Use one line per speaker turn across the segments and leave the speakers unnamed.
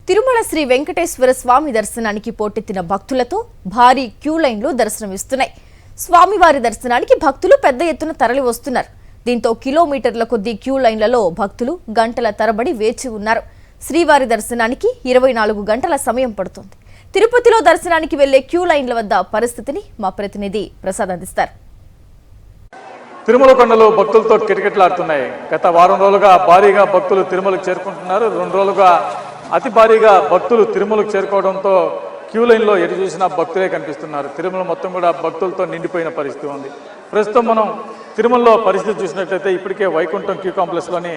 తిరుమల శ్రీ వెంకటేశ్వర స్వామి దర్శనానికి పోటెత్తిన భక్తులతో భారీ క్యూ లైన్లు దర్శనమిస్తున్నాయి. స్వామివారి దర్శనానికి భక్తులు పెద్ద ఎత్తున తరలి వస్తున్నారు. దీంతో కిలోమీటర్ల కొద్దీ క్యూ లైన్లలో భక్తులు గంటల తరబడి వేచి ఉన్నారు. శ్రీవారి దర్శనానికి 24 గంటల సమయం పడుతుంది. తిరుపతిలో దర్శనానికి వెళ్లే క్యూ లైన్ల వద్ద పరిస్థితిని మా ప్రతినిధి ప్రసాద్ అందిస్తారు.
తిరుమల కొండలు భక్తులతో కిటకిటలాడుతున్నాయి. గత వారం రోజులుగా భారీగా భక్తులు తిరుమలకు చేరుకుంటున్నారు. 2 రోజులుగా అతి భారీగా భక్తులు తిరుమలకు చేరుకోవడంతో క్యూ లైన్లో ఎటు చూసినా భక్తులే కనిపిస్తున్నారు. తిరుమల మొత్తం కూడా భక్తులతో నిండిపోయిన పరిస్థితి ఉంది. ప్రస్తుతం మనం తిరుమలలో పరిస్థితి చూసినట్లయితే ఇప్పటికే వైకుంఠం క్యూ కాంప్లెక్స్లోని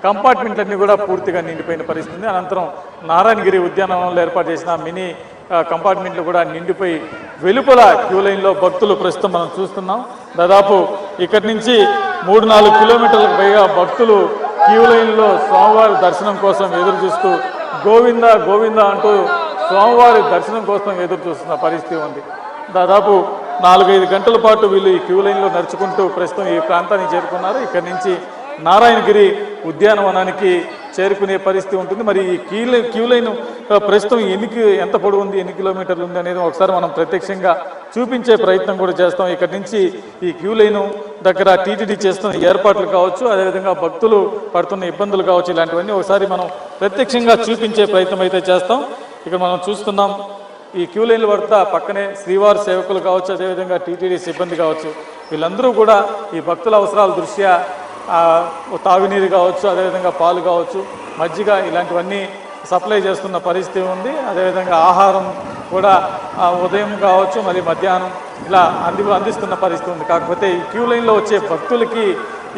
కంపార్ట్మెంట్లన్నీ కూడా పూర్తిగా నిండిపోయిన పరిస్థితి ఉంది. అనంతరం నారాయణగిరి ఉద్యానవనంలో ఏర్పాటు చేసిన మినీ కంపార్ట్మెంట్లు కూడా నిండిపోయి వెలుపల క్యూ లైన్లో భక్తులు ప్రస్తుతం మనం చూస్తున్నాం. దాదాపు ఇక్కడి నుంచి 3-4 కిలోమీటర్లకు పైగా భక్తులు క్యూ లైన్లో స్వామివారి దర్శనం కోసం ఎదురు చూస్తూ గోవింద గోవింద అంటూ స్వామివారి దర్శనం కోసం ఎదురు చూస్తున్న పరిస్థితి ఉంది. దాదాపు 4-5 గంటల పాటు వీళ్ళు ఈ క్యూ లైన్లో నడుచుకుంటూ ప్రస్తుతం ఈ ప్రాంతానికి చేరుకున్నారు. ఇక్కడి నుంచి నారాయణగిరి ఉద్యానవనానికి చేరుకునే పరిస్థితి ఉంటుంది. మరి ఈ క్యూ లైన్ ప్రస్తుతం ఎంత పొడవు ఉంది, ఎన్ని కిలోమీటర్లు ఉంది అనేది ఒకసారి మనం ప్రత్యక్షంగా చూపించే ప్రయత్నం కూడా చేస్తాం. ఇక్కడి నుంచి ఈ క్యూ లైన్ దగ్గర టీటీడీ చేస్తున్న ఏర్పాట్లు కావచ్చు, అదేవిధంగా భక్తులు పడుతున్న ఇబ్బందులు కావచ్చు, ఇలాంటివన్నీ ఒకసారి మనం ప్రత్యక్షంగా చూపించే ప్రయత్నం అయితే చేస్తాం. ఇక్కడ మనం చూస్తున్నాం ఈ క్యూ లైన్లు పడతా పక్కనే శ్రీవారి సేవకులు కావచ్చు, అదేవిధంగా టీటీడీ సిబ్బంది కావచ్చు, వీళ్ళందరూ కూడా ఈ భక్తుల అవసరాల దృష్ట్యా తాగునీరు కావచ్చు, అదేవిధంగా పాలు కావచ్చు, మజ్జిగ ఇలాంటివన్నీ సప్లై చేస్తున్న పరిస్థితి ఉంది. అదేవిధంగా ఆహారం కూడా ఉదయం కావచ్చు, మరి మధ్యాహ్నం ఇలా అందిస్తున్న పరిస్థితి ఉంది. కాకపోతే ఈ క్యూ లైన్లో వచ్చే భక్తులకి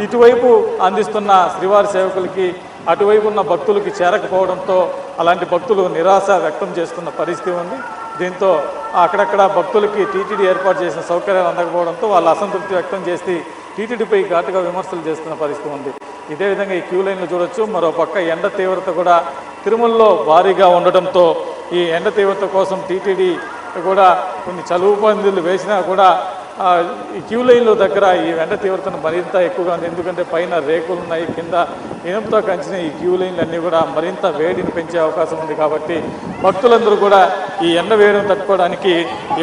ఇటువైపు అందిస్తున్న శ్రీవారి సేవకులకి అటువైపు ఉన్న భక్తులకి చేరకపోవడంతో అలాంటి భక్తులు నిరాశ వ్యక్తం చేస్తున్న పరిస్థితి ఉంది. దీంతో అక్కడక్కడ భక్తులకి టీటీడీ ఏర్పాటు చేసిన సౌకర్యాలు అందకపోవడంతో వాళ్ళు అసంతృప్తి వ్యక్తం చేసి టీటీడీపై ఘాటుగా విమర్శలు చేస్తున్న పరిస్థితి ఉంది. ఇదే విధంగా ఈ క్యూ లైన్లు చూడొచ్చు. మరో పక్క ఎండ తీవ్రత కూడా తిరుమలలో భారీగా ఉండడంతో ఈ ఎండ తీవ్రత కోసం టీటీడీ కూడా కొన్ని చలువు పందిళ్ళు వేసినా కూడా ఈ క్యూ లైన్ల దగ్గర ఈ ఎండ తీవ్రతను మరింత ఎక్కువగా ఉంది. ఎందుకంటే పైన రేకులు ఉన్నాయి, కింద ఇనుముతో కంచిన ఈ క్యూ లైన్లు అన్నీ కూడా మరింత వేడిని పెంచే అవకాశం ఉంది. కాబట్టి భక్తులందరూ కూడా ఈ ఎండ వేడిని తట్టుకోవడానికి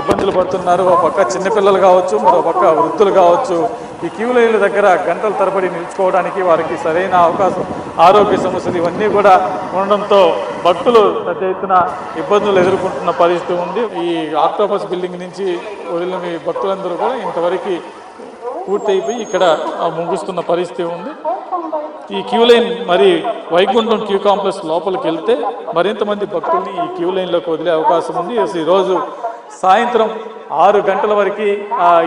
ఇబ్బందులు పడుతున్నారు. ఒక పక్క చిన్నపిల్లలు కావచ్చు, మరో పక్క వృద్ధులు కావచ్చు, ఈ క్యూ లైన్ల దగ్గర గంటల తరబడి నిలుచుకోవడానికి వారికి సరైన అవకాశం, ఆరోగ్య సమస్యలు ఇవన్నీ కూడా ఉండడంతో భక్తులు పెద్ద ఎత్తున ఇబ్బందులు ఎదుర్కొంటున్న పరిస్థితి ఉంది. ఈ ఆక్టోపస్ బిల్డింగ్ నుంచి వదిలిన ఈ భక్తులందరూ కూడా ఇంతవరకు పూర్తయిపోయి ఇక్కడ ముగుస్తున్న పరిస్థితి ఉంది. ఈ క్యూ లైన్ మరి వైకుంఠం క్యూ కాంప్లెక్స్ లోపలికి వెళ్తే మరింత మంది భక్తుల్ని ఈ క్యూ లైన్లోకి వదిలే అవకాశం ఉంది. ఈరోజు సాయంత్రం 6 గంటల వరకు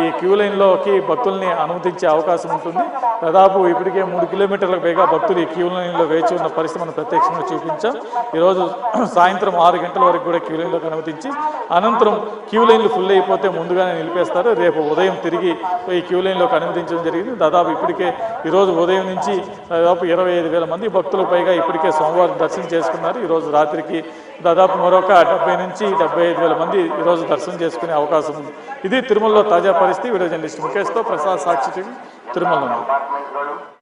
ఈ క్యూ లైన్లోకి భక్తుల్ని అనుమతించే అవకాశం ఉంటుంది. దాదాపు ఇప్పటికే 3 కిలోమీటర్లకు పైగా భక్తులు ఈ క్యూ లైన్లో వేచి ఉన్న పరిస్థితి మనం ప్రత్యక్షంగా చూపించాం. ఈరోజు సాయంత్రం 6 గంటల వరకు కూడా క్యూ లైన్లోకి అనుమతించి అనంతరం క్యూ లైన్లు ఫుల్ అయిపోతే ముందుగానే నిలిపేస్తారు. రేపు ఉదయం తిరిగి ఈ క్యూ లైన్లోకి అనుమతించడం జరిగింది. దాదాపు ఇప్పటికే ఈరోజు ఉదయం నుంచి దాదాపు 25,000 మంది భక్తులకు పైగా ఇప్పటికే సోమవారం దర్శనం చేసుకున్నారు. ఈరోజు రాత్రికి దాదాపు మరొక 70 నుంచి 75,000 మంది ఈరోజు దర్శనం చేసుకునే అవకాశం ఉంది. ఇది తిరుమలలో తాజా పరిస్థితి. వీడియో జర్నలిస్ట్ ముఖేష్తో ప్రసాద్, సాక్షి టీవీ, తిరుమల నుండి.